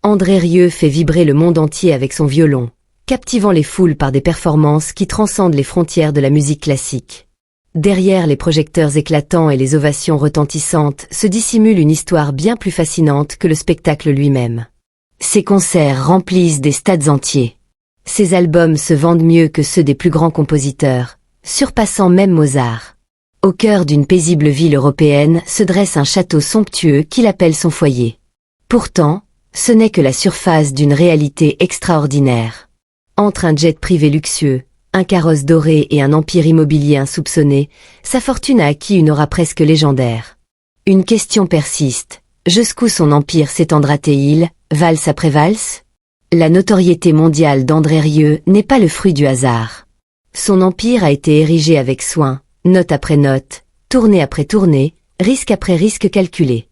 André Rieu fait vibrer le monde entier avec son violon, captivant les foules par des performances qui transcendent les frontières de la musique classique. Derrière les projecteurs éclatants et les ovations retentissantes se dissimule une histoire bien plus fascinante que le spectacle lui-même. Ses concerts remplissent des stades entiers. Ses albums se vendent mieux que ceux des plus grands compositeurs, surpassant même Mozart. Au cœur d'une paisible ville européenne se dresse un château somptueux qu'il appelle son foyer. Pourtant, ce n'est que la surface d'une réalité extraordinaire. Entre un jet privé luxueux, un carrosse doré et un empire immobilier insoupçonné, sa fortune a acquis une aura presque légendaire. Une question persiste. Jusqu'où son empire s'étendra-t-il, valse après valse? La notoriété mondiale d'André Rieu n'est pas le fruit du hasard. Son empire a été érigé avec soin, note après note, tournée après tournée, risque après risque calculé.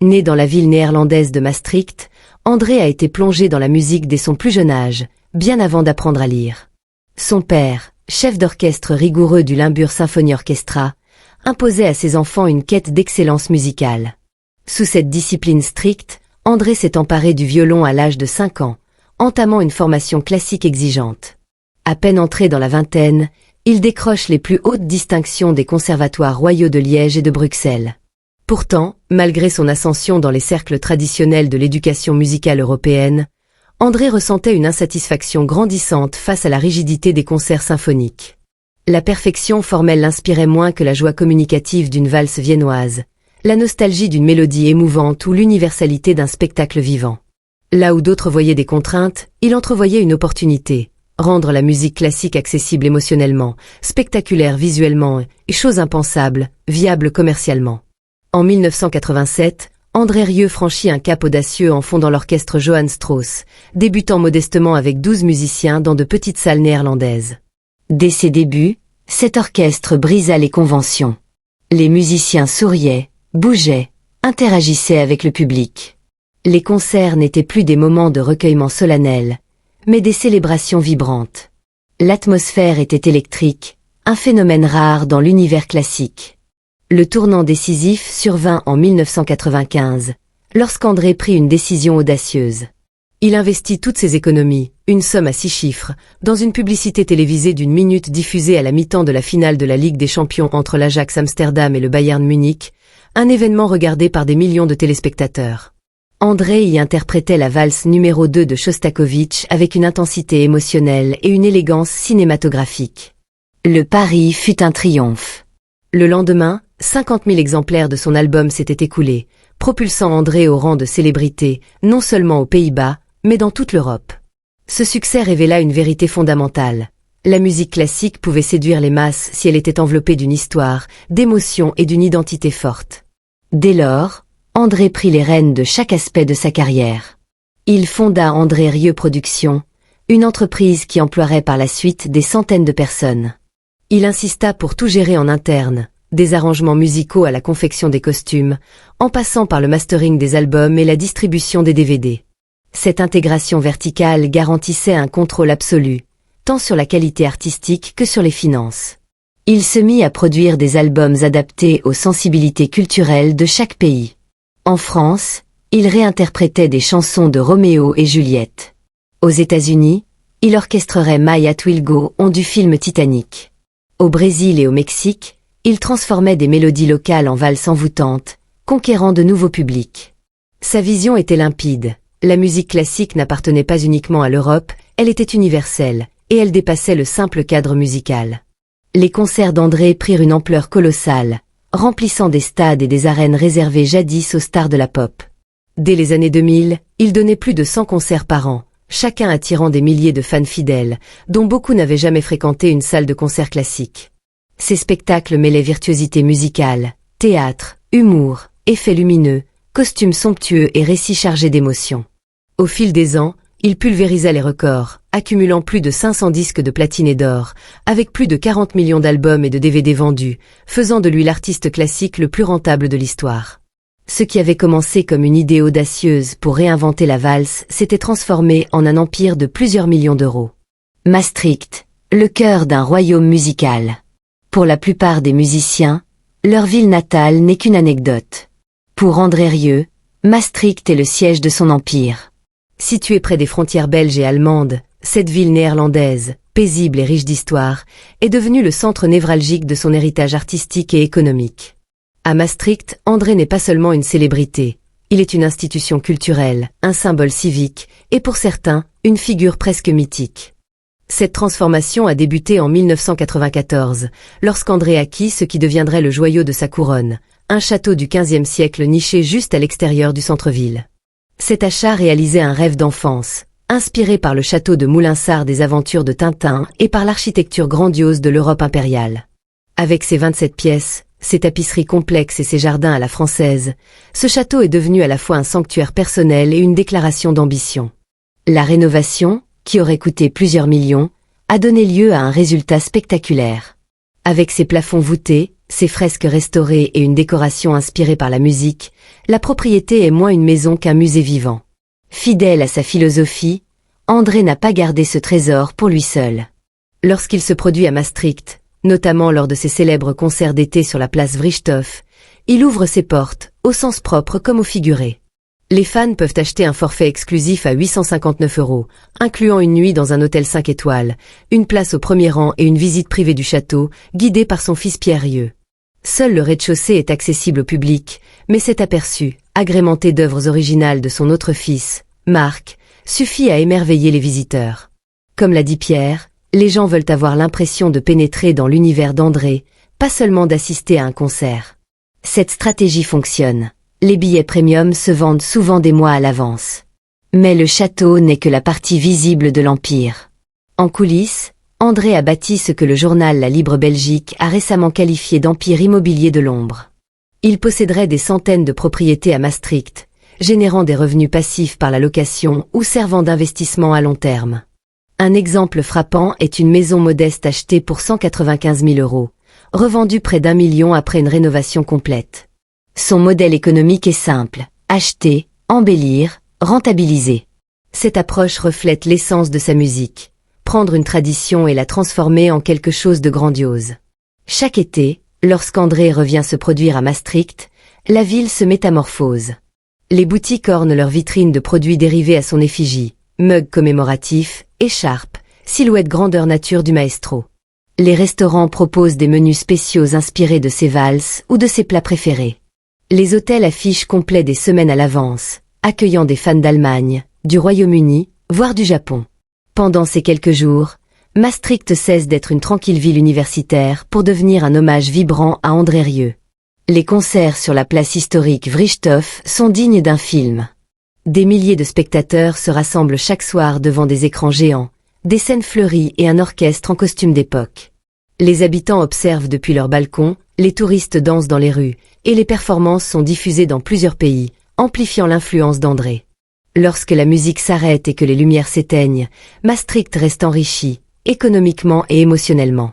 Né dans la ville néerlandaise de Maastricht, André a été plongé dans la musique dès son plus jeune âge, bien avant d'apprendre à lire. Son père, chef d'orchestre rigoureux du Limburg Symphony Orchestra, imposait à ses enfants une quête d'excellence musicale. Sous cette discipline stricte, André s'est emparé du violon à l'âge de 5 ans, entamant une formation classique exigeante. À peine entré dans la vingtaine, il décroche les plus hautes distinctions des conservatoires royaux de Liège et de Bruxelles. Pourtant, malgré son ascension dans les cercles traditionnels de l'éducation musicale européenne, André ressentait une insatisfaction grandissante face à la rigidité des concerts symphoniques. La perfection formelle l'inspirait moins que la joie communicative d'une valse viennoise, la nostalgie d'une mélodie émouvante ou l'universalité d'un spectacle vivant. Là où d'autres voyaient des contraintes, il entrevoyait une opportunité, rendre la musique classique accessible émotionnellement, spectaculaire visuellement et, chose impensable, viable commercialement. En 1987, André Rieu franchit un cap audacieux en fondant l'orchestre Johann Strauss, débutant modestement avec 12 musiciens dans de petites salles néerlandaises. Dès ses débuts, cet orchestre brisa les conventions. Les musiciens souriaient, bougeaient, interagissaient avec le public. Les concerts n'étaient plus des moments de recueillement solennel, mais des célébrations vibrantes. L'atmosphère était électrique, un phénomène rare dans l'univers classique. Le tournant décisif survint en 1995, lorsqu'André prit une décision audacieuse. Il investit toutes ses économies, une somme à 6 chiffres, dans une publicité télévisée d'1 minute diffusée à la mi-temps de la finale de la Ligue des Champions entre l'Ajax Amsterdam et le Bayern Munich, un événement regardé par des millions de téléspectateurs. André y interprétait la valse numéro 2 de Shostakovich avec une intensité émotionnelle et une élégance cinématographique. Le pari fut un triomphe. Le lendemain, 50 000 exemplaires de son album s'étaient écoulés, propulsant André au rang de célébrité, non seulement aux Pays-Bas, mais dans toute l'Europe. Ce succès révéla une vérité fondamentale. La musique classique pouvait séduire les masses si elle était enveloppée d'une histoire, d'émotions et d'une identité forte. Dès lors, André prit les rênes de chaque aspect de sa carrière. Il fonda André Rieu Productions, une entreprise qui emploierait par la suite des centaines de personnes. Il insista pour tout gérer en interne, des arrangements musicaux à la confection des costumes, en passant par le mastering des albums et la distribution des DVD. Cette intégration verticale garantissait un contrôle absolu, tant sur la qualité artistique que sur les finances. Il se mit à produire des albums adaptés aux sensibilités culturelles de chaque pays. En France, il réinterprétait des chansons de Roméo et Juliette. Aux États-Unis, il orchestrerait My Heart Will Go On du film Titanic. Au Brésil et au Mexique, il transformait des mélodies locales en valses envoûtantes, conquérant de nouveaux publics. Sa vision était limpide. La musique classique n'appartenait pas uniquement à l'Europe, elle était universelle, et elle dépassait le simple cadre musical. Les concerts d'André prirent une ampleur colossale, remplissant des stades et des arènes réservées jadis aux stars de la pop. Dès les années 2000, il donnait plus de 100 concerts par an, chacun attirant des milliers de fans fidèles, dont beaucoup n'avaient jamais fréquenté une salle de concert classique. Ces spectacles mêlaient virtuosité musicale, théâtre, humour, effets lumineux, costumes somptueux et récits chargés d'émotions. Au fil des ans, il pulvérisa les records, accumulant plus de 500 disques de platine et d'or, avec plus de 40 millions d'albums et de DVD vendus, faisant de lui l'artiste classique le plus rentable de l'histoire. Ce qui avait commencé comme une idée audacieuse pour réinventer la valse s'était transformé en un empire de plusieurs millions d'euros. Maastricht, le cœur d'un royaume musical. Pour la plupart des musiciens, leur ville natale n'est qu'une anecdote. Pour André Rieu, Maastricht est le siège de son empire. Située près des frontières belges et allemandes, cette ville néerlandaise, paisible et riche d'histoire, est devenue le centre névralgique de son héritage artistique et économique. À Maastricht, André n'est pas seulement une célébrité, il est une institution culturelle, un symbole civique, et pour certains, une figure presque mythique. Cette transformation a débuté en 1994, lorsqu'André acquit ce qui deviendrait le joyau de sa couronne, un château du XVe siècle niché juste à l'extérieur du centre-ville. Cet achat réalisait un rêve d'enfance, inspiré par le château de Moulinsart des aventures de Tintin et par l'architecture grandiose de l'Europe impériale. Avec ses 27 pièces, ses tapisseries complexes et ses jardins à la française, ce château est devenu à la fois un sanctuaire personnel et une déclaration d'ambition. La rénovation, qui aurait coûté plusieurs millions, a donné lieu à un résultat spectaculaire. Avec ses plafonds voûtés, ses fresques restaurées et une décoration inspirée par la musique, la propriété est moins une maison qu'un musée vivant. Fidèle à sa philosophie, André n'a pas gardé ce trésor pour lui seul. Lorsqu'il se produit à Maastricht, notamment lors de ses célèbres concerts d'été sur la place Vrijthof, il ouvre ses portes, au sens propre comme au figuré. Les fans peuvent acheter un forfait exclusif à 859 €, incluant une nuit dans un hôtel 5 étoiles, une place au premier rang et une visite privée du château, guidée par son fils Pierre Rieu. Seul le rez-de-chaussée est accessible au public, mais cet aperçu, agrémenté d'œuvres originales de son autre fils, Marc, suffit à émerveiller les visiteurs. Comme l'a dit Pierre, les gens veulent avoir l'impression de pénétrer dans l'univers d'André, pas seulement d'assister à un concert. Cette stratégie fonctionne. Les billets premium se vendent souvent des mois à l'avance. Mais le château n'est que la partie visible de l'Empire. En coulisses, André a bâti ce que le journal La Libre Belgique a récemment qualifié d'empire immobilier de l'ombre. Il posséderait des centaines de propriétés à Maastricht, générant des revenus passifs par la location ou servant d'investissement à long terme. Un exemple frappant est une maison modeste achetée pour 195 000 €, revendue près d'1 million après une rénovation complète. Son modèle économique est simple, acheter, embellir, rentabiliser. Cette approche reflète l'essence de sa musique, prendre une tradition et la transformer en quelque chose de grandiose. Chaque été, lorsqu'André revient se produire à Maastricht, la ville se métamorphose. Les boutiques ornent leurs vitrines de produits dérivés à son effigie, mugs commémoratifs, écharpes, silhouettes grandeur nature du maestro. Les restaurants proposent des menus spéciaux inspirés de ses valses ou de ses plats préférés. Les hôtels affichent complets des semaines à l'avance, accueillant des fans d'Allemagne, du Royaume-Uni, voire du Japon. Pendant ces quelques jours, Maastricht cesse d'être une tranquille ville universitaire pour devenir un hommage vibrant à André Rieu. Les concerts sur la place historique Vrijthof sont dignes d'un film. Des milliers de spectateurs se rassemblent chaque soir devant des écrans géants, des scènes fleuries et un orchestre en costume d'époque. Les habitants observent depuis leur balcon, les touristes dansent dans les rues, et les performances sont diffusées dans plusieurs pays, amplifiant l'influence d'André. Lorsque la musique s'arrête et que les lumières s'éteignent, Maastricht reste enrichi, économiquement et émotionnellement.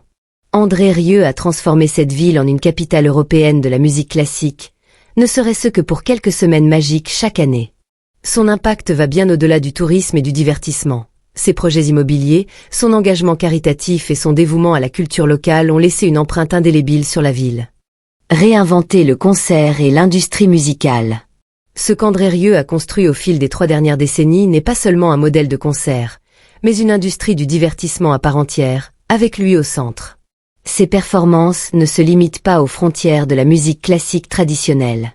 André Rieu a transformé cette ville en une capitale européenne de la musique classique, ne serait-ce que pour quelques semaines magiques chaque année. Son impact va bien au-delà du tourisme et du divertissement. Ses projets immobiliers, son engagement caritatif et son dévouement à la culture locale ont laissé une empreinte indélébile sur la ville. Réinventer le concert et l'industrie musicale. Ce qu'André Rieu a construit au fil des 3 dernières décennies n'est pas seulement un modèle de concert, mais une industrie du divertissement à part entière, avec lui au centre. Ses performances ne se limitent pas aux frontières de la musique classique traditionnelle.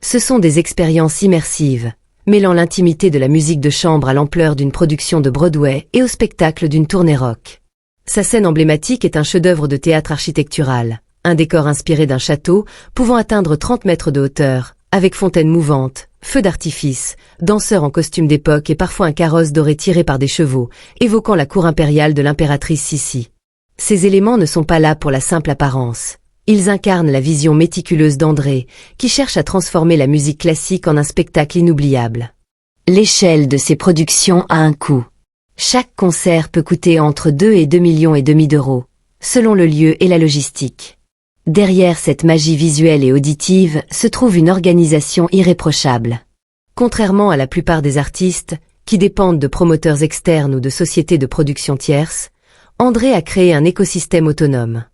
Ce sont des expériences immersives, mêlant l'intimité de la musique de chambre à l'ampleur d'une production de Broadway et au spectacle d'une tournée rock. Sa scène emblématique est un chef-d'œuvre de théâtre architectural, un décor inspiré d'un château pouvant atteindre 30 mètres de hauteur, avec fontaines mouvantes, feux d'artifice, danseurs en costume d'époque et parfois un carrosse doré tiré par des chevaux, évoquant la cour impériale de l'impératrice Sissi. Ces éléments ne sont pas là pour la simple apparence. Ils incarnent la vision méticuleuse d'André, qui cherche à transformer la musique classique en un spectacle inoubliable. L'échelle de ces productions a un coût. Chaque concert peut coûter entre 2 et 2,5 millions d'euros, selon le lieu et la logistique. Derrière cette magie visuelle et auditive se trouve une organisation irréprochable. Contrairement à la plupart des artistes, qui dépendent de promoteurs externes ou de sociétés de production tierces, André a créé un écosystème autonome.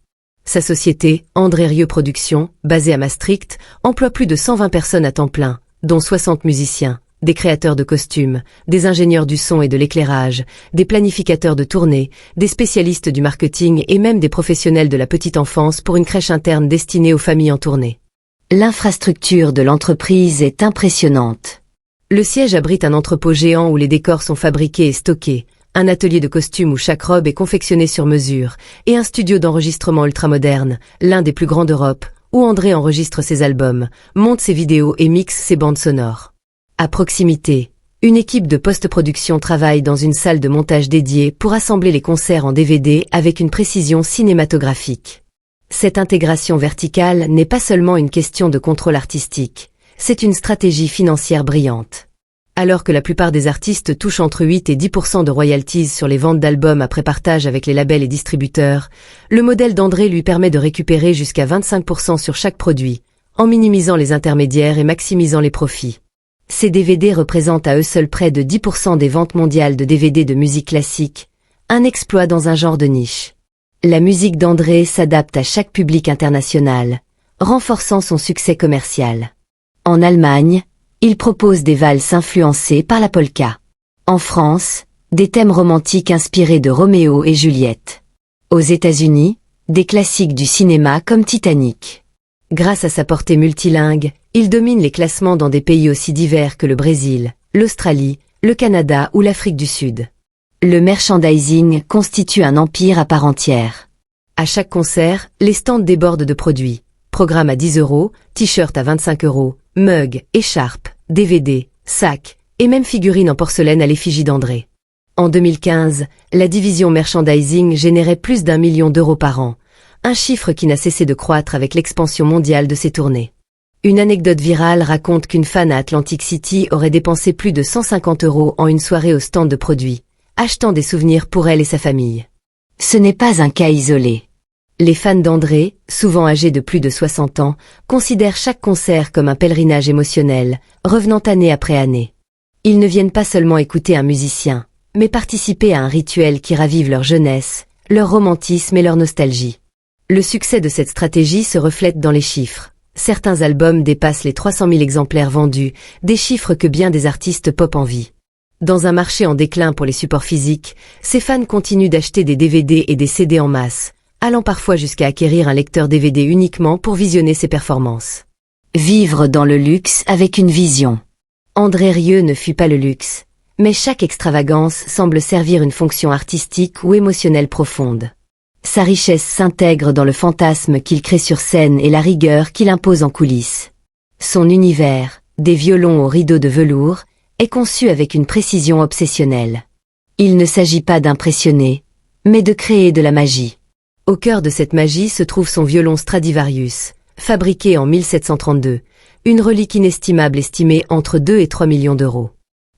Sa société, André Rieu Productions, basée à Maastricht, emploie plus de 120 personnes à temps plein, dont 60 musiciens, des créateurs de costumes, des ingénieurs du son et de l'éclairage, des planificateurs de tournée, des spécialistes du marketing et même des professionnels de la petite enfance pour une crèche interne destinée aux familles en tournée. L'infrastructure de l'entreprise est impressionnante. Le siège abrite un entrepôt géant où les décors sont fabriqués et stockés, un atelier de costumes où chaque robe est confectionnée sur mesure, et un studio d'enregistrement ultramoderne, l'un des plus grands d'Europe, où André enregistre ses albums, monte ses vidéos et mixe ses bandes sonores. À proximité, une équipe de post-production travaille dans une salle de montage dédiée pour assembler les concerts en DVD avec une précision cinématographique. Cette intégration verticale n'est pas seulement une question de contrôle artistique, c'est une stratégie financière brillante. Alors que la plupart des artistes touchent entre 8 et 10% de royalties sur les ventes d'albums après partage avec les labels et distributeurs, le modèle d'André lui permet de récupérer jusqu'à 25% sur chaque produit, en minimisant les intermédiaires et maximisant les profits. Ces DVD représentent à eux seuls près de 10% des ventes mondiales de DVD de musique classique, un exploit dans un genre de niche. La musique d'André s'adapte à chaque public international, renforçant son succès commercial. En Allemagne, il propose des valses influencées par la polka. En France, des thèmes romantiques inspirés de Roméo et Juliette. Aux États-Unis, des classiques du cinéma comme Titanic. Grâce à sa portée multilingue, il domine les classements dans des pays aussi divers que le Brésil, l'Australie, le Canada ou l'Afrique du Sud. Le merchandising constitue un empire à part entière. À chaque concert, les stands débordent de produits. Programme à 10 €, t-shirt à 25 €, mugs, écharpes, DVD, sacs, et même figurines en porcelaine à l'effigie d'André. En 2015, la division merchandising générait plus d'1 million d'euros par an, un chiffre qui n'a cessé de croître avec l'expansion mondiale de ses tournées. Une anecdote virale raconte qu'une fan à Atlantic City aurait dépensé plus de 150 € en une soirée au stand de produits, achetant des souvenirs pour elle et sa famille. Ce n'est pas un cas isolé. Les fans d'André, souvent âgés de plus de 60 ans, considèrent chaque concert comme un pèlerinage émotionnel, revenant année après année. Ils ne viennent pas seulement écouter un musicien, mais participer à un rituel qui ravive leur jeunesse, leur romantisme et leur nostalgie. Le succès de cette stratégie se reflète dans les chiffres. Certains albums dépassent les 300 000 exemplaires vendus, des chiffres que bien des artistes pop envient. Dans un marché en déclin pour les supports physiques, ces fans continuent d'acheter des DVD et des CD en masse, allant parfois jusqu'à acquérir un lecteur DVD uniquement pour visionner ses performances. Vivre dans le luxe avec une vision. André Rieu ne fuit pas le luxe, mais chaque extravagance semble servir une fonction artistique ou émotionnelle profonde. Sa richesse s'intègre dans le fantasme qu'il crée sur scène et la rigueur qu'il impose en coulisses. Son univers, des violons aux rideaux de velours, est conçu avec une précision obsessionnelle. Il ne s'agit pas d'impressionner, mais de créer de la magie. Au cœur de cette magie se trouve son violon Stradivarius, fabriqué en 1732, une relique inestimable estimée entre 2 et 3 millions d'euros.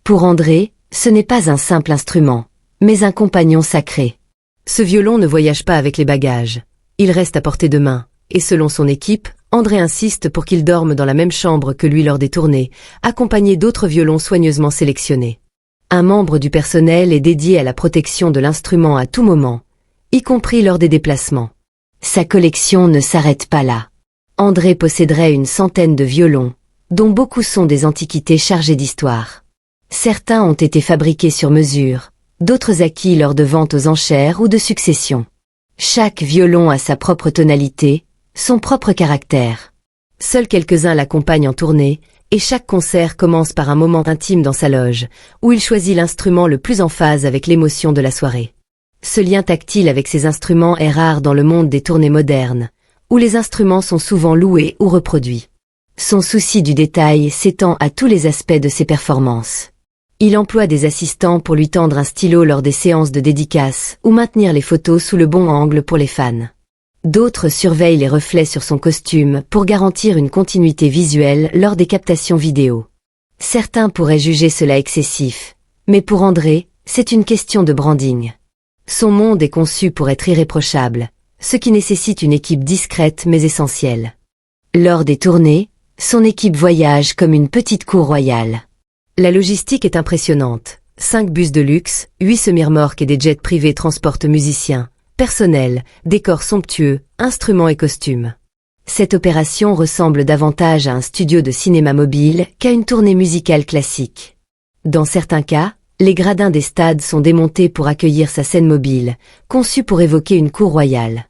Pour André, ce n'est pas un simple instrument, mais un compagnon sacré. Ce violon ne voyage pas avec les bagages. Il reste à portée de main, et selon son équipe, André insiste pour qu'il dorme dans la même chambre que lui lors des tournées, accompagné d'autres violons soigneusement sélectionnés. Un membre du personnel est dédié à la protection de l'instrument à tout moment, y compris lors des déplacements. Sa collection ne s'arrête pas là. André posséderait une centaine de violons, dont beaucoup sont des antiquités chargées d'histoire. Certains ont été fabriqués sur mesure, d'autres acquis lors de ventes aux enchères ou de successions. Chaque violon a sa propre tonalité, son propre caractère. Seuls quelques-uns l'accompagnent en tournée, et chaque concert commence par un moment intime dans sa loge, où il choisit l'instrument le plus en phase avec l'émotion de la soirée. Ce lien tactile avec ses instruments est rare dans le monde des tournées modernes, où les instruments sont souvent loués ou reproduits. Son souci du détail s'étend à tous les aspects de ses performances. Il emploie des assistants pour lui tendre un stylo lors des séances de dédicaces ou maintenir les photos sous le bon angle pour les fans. D'autres surveillent les reflets sur son costume pour garantir une continuité visuelle lors des captations vidéo. Certains pourraient juger cela excessif, mais pour André, c'est une question de branding. Son monde est conçu pour être irréprochable, ce qui nécessite une équipe discrète mais essentielle. Lors des tournées, son équipe voyage comme une petite cour royale. La logistique est impressionnante. 5 bus de luxe, 8 semi-remorques et des jets privés transportent musiciens, personnel, décors somptueux, instruments et costumes. Cette opération ressemble davantage à un studio de cinéma mobile qu'à une tournée musicale classique. Dans certains cas, les gradins des stades sont démontés pour accueillir sa scène mobile, conçue pour évoquer une cour royale.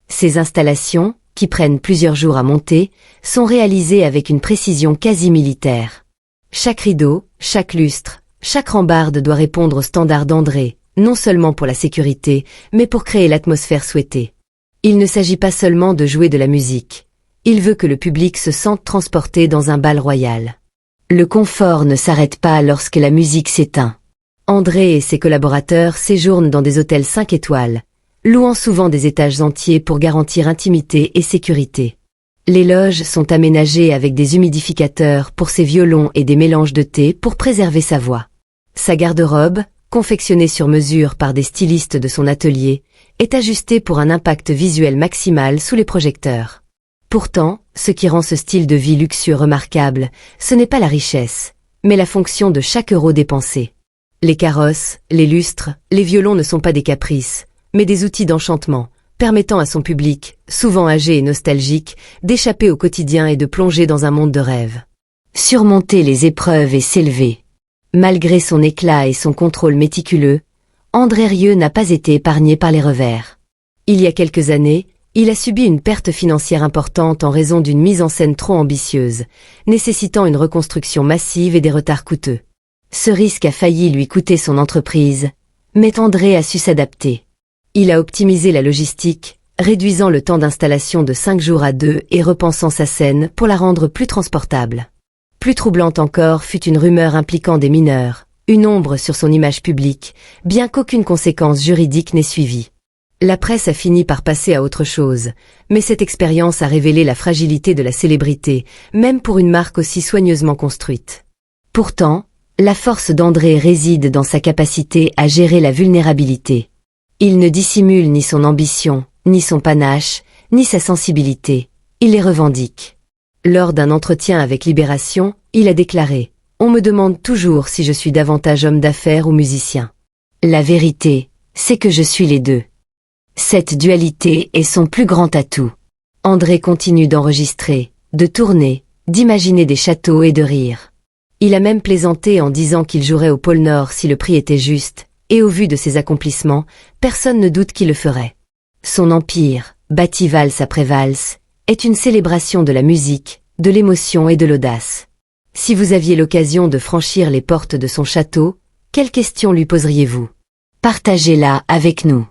Ces installations, qui prennent plusieurs jours à monter, sont réalisées avec une précision quasi militaire. Chaque rideau, chaque lustre, chaque rambarde doit répondre aux standards d'André, non seulement pour la sécurité, mais pour créer l'atmosphère souhaitée. Il ne s'agit pas seulement de jouer de la musique. Il veut que le public se sente transporté dans un bal royal. Le confort ne s'arrête pas lorsque la musique s'éteint. André et ses collaborateurs séjournent dans des hôtels 5 étoiles, louant souvent des étages entiers pour garantir intimité et sécurité. Les loges sont aménagées avec des humidificateurs pour ses violons et des mélanges de thé pour préserver sa voix. Sa garde-robe, confectionnée sur mesure par des stylistes de son atelier, est ajustée pour un impact visuel maximal sous les projecteurs. Pourtant, ce qui rend ce style de vie luxueux remarquable, ce n'est pas la richesse, mais la fonction de chaque euro dépensé. Les carrosses, les lustres, les violons ne sont pas des caprices, mais des outils d'enchantement, permettant à son public, souvent âgé et nostalgique, d'échapper au quotidien et de plonger dans un monde de rêve. Surmonter les épreuves et s'élever. Malgré son éclat et son contrôle méticuleux, André Rieu n'a pas été épargné par les revers. Il y a quelques années, il a subi une perte financière importante en raison d'une mise en scène trop ambitieuse, nécessitant une reconstruction massive et des retards coûteux. Ce risque a failli lui coûter son entreprise, mais André a su s'adapter. Il a optimisé la logistique, réduisant le temps d'installation de 5 jours à 2 et repensant sa scène pour la rendre plus transportable. Plus troublante encore fut une rumeur impliquant des mineurs, une ombre sur son image publique, bien qu'aucune conséquence juridique n'ait suivi. La presse a fini par passer à autre chose, mais cette expérience a révélé la fragilité de la célébrité, même pour une marque aussi soigneusement construite. Pourtant, la force d'André réside dans sa capacité à gérer la vulnérabilité. Il ne dissimule ni son ambition, ni son panache, ni sa sensibilité, il les revendique. Lors d'un entretien avec Libération, il a déclaré « On me demande toujours si je suis davantage homme d'affaires ou musicien. La vérité, c'est que je suis les deux. » Cette dualité est son plus grand atout. André continue d'enregistrer, de tourner, d'imaginer des châteaux et de rire. Il a même plaisanté en disant qu'il jouerait au pôle Nord si le prix était juste, et au vu de ses accomplissements, personne ne doute qu'il le ferait. Son empire, bâti valse après valse, est une célébration de la musique, de l'émotion et de l'audace. Si vous aviez l'occasion de franchir les portes de son château, quelles questions lui poseriez-vous? Partagez-la avec nous.